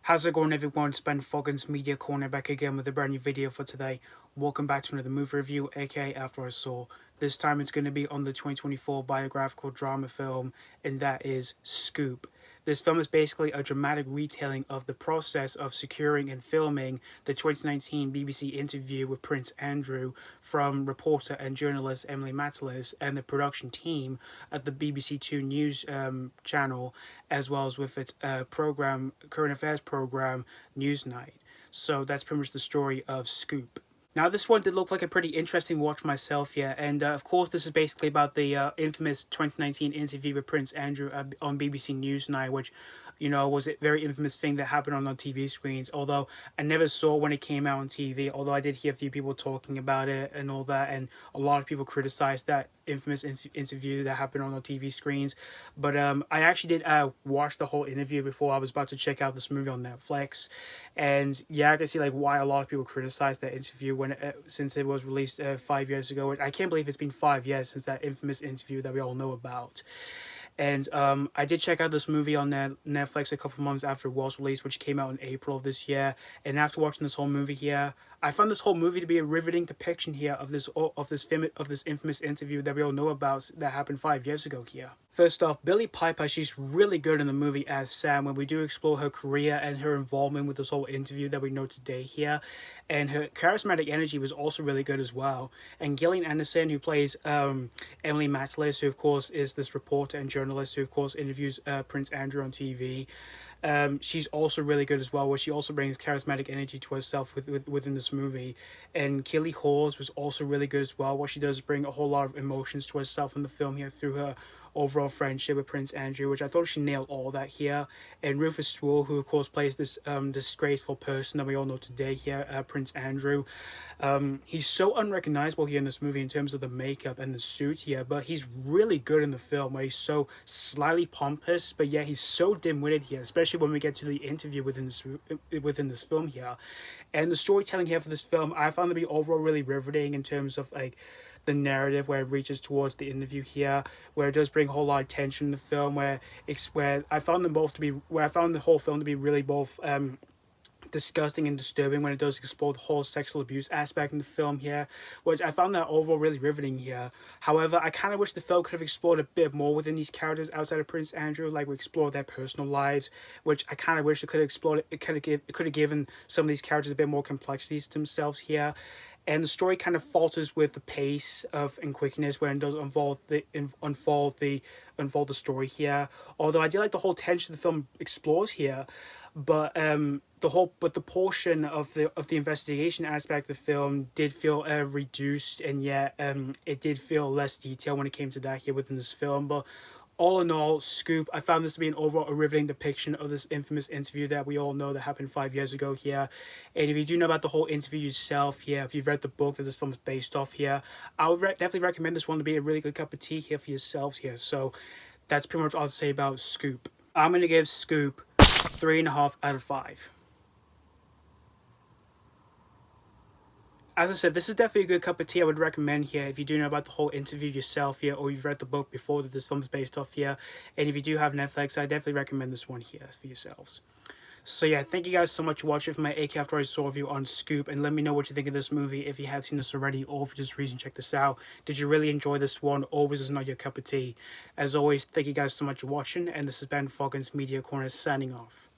How's it going, everyone? It's Ben Foggins Media Corner back again with a brand new video for today. Welcome back to another movie review, aka After I Saw. This time it's going to be on the 2024 biographical drama film, and that is Scoop. This film is basically a dramatic retelling of the process of securing and filming the 2019 BBC interview with Prince Andrew from reporter and journalist Emily Matallis and the production team at the BBC Two News channel, as well as with its current affairs program, Newsnight. So that's pretty much the story of Scoop. Now, this one did look like a pretty interesting watch myself, yeah, and of course this is basically about the infamous 2019 interview with Prince Andrew on BBC Newsnight, which, you know, was a very infamous thing that happened on TV screens, although I never saw when it came out on TV, although I did hear a few people talking about it and all that, and a lot of people criticized that infamous interview that happened on the TV screens. But I actually did watch the whole interview before I was about to check out this movie on Netflix, and yeah, I can see like why a lot of people criticized that interview when since it was released 5 years ago. I can't believe it's been 5 years since that infamous interview that we all know about. And I did check out this movie on Netflix a couple months after it was released, which came out in April of this year. And after watching this whole movie here, I found this whole movie to be a riveting depiction here of this infamous interview that we all know about that happened 5 years ago here. First off, Billie Piper, she's really good in the movie as Sam when we do explore her career and her involvement with this whole interview that we know today here. And her charismatic energy was also really good as well. And Gillian Anderson, who plays Emily Matallis, who of course is this reporter and journalist who of course interviews Prince Andrew on TV. She's also really good as well, where she also brings charismatic energy to herself within this movie. And Keeley Hawes was also really good as well, where she does bring a whole lot of emotions to herself in the film here through her overall friendship with Prince Andrew, which I thought she nailed all that here. And Rufus, Sewell, who of course plays this disgraceful person that we all know today here, Prince Andrew. He's so unrecognizable here in this movie in terms of the makeup and the suit here, but he's really good in the film, where he's so slightly pompous, but yeah, he's so dim-witted here, especially when we get to the interview within this film here. And the storytelling here for this film, I found to be overall really riveting in terms of like the narrative, where it reaches towards the interview here, where it does bring a whole lot of tension in the film, where I found the whole film to be really both disgusting and disturbing when it does explore the whole sexual abuse aspect in the film here, which I found that overall really riveting here. However, I kind of wish the film could have explored a bit more within these characters outside of Prince Andrew, like we explored their personal lives, which I kind of wish it could have explored. It could have given some of these characters a bit more complexities to themselves here. And the story kind of falters with the pace and quickness when it does unfold the story here. Although I do like the whole tension the film explores here, but the portion of the investigation aspect of the film did feel reduced, and yet it did feel less detailed when it came to that here within this film. But all in all, Scoop, I found this to be an overall a riveting depiction of this infamous interview that we all know that happened 5 years ago here. And if you do know about the whole interview yourself here, if you've read the book that this film is based off here, I would definitely recommend this one to be a really good cup of tea here for yourselves here. So that's pretty much all to say about Scoop. I'm going to give Scoop 3.5 out of 5. As I said, this is definitely a good cup of tea I would recommend here if you do know about the whole interview yourself here, or you've read the book before that this film is based off here. And if you do have Netflix, I definitely recommend this one here for yourselves. So yeah, thank you guys so much for watching for my AK After I Saw review on Scoop, and let me know what you think of this movie if you have seen this already, or for this reason check this out. Did you really enjoy this one, or was this not your cup of tea? As always, thank you guys so much for watching, and this has been Foggins Media Corner signing off.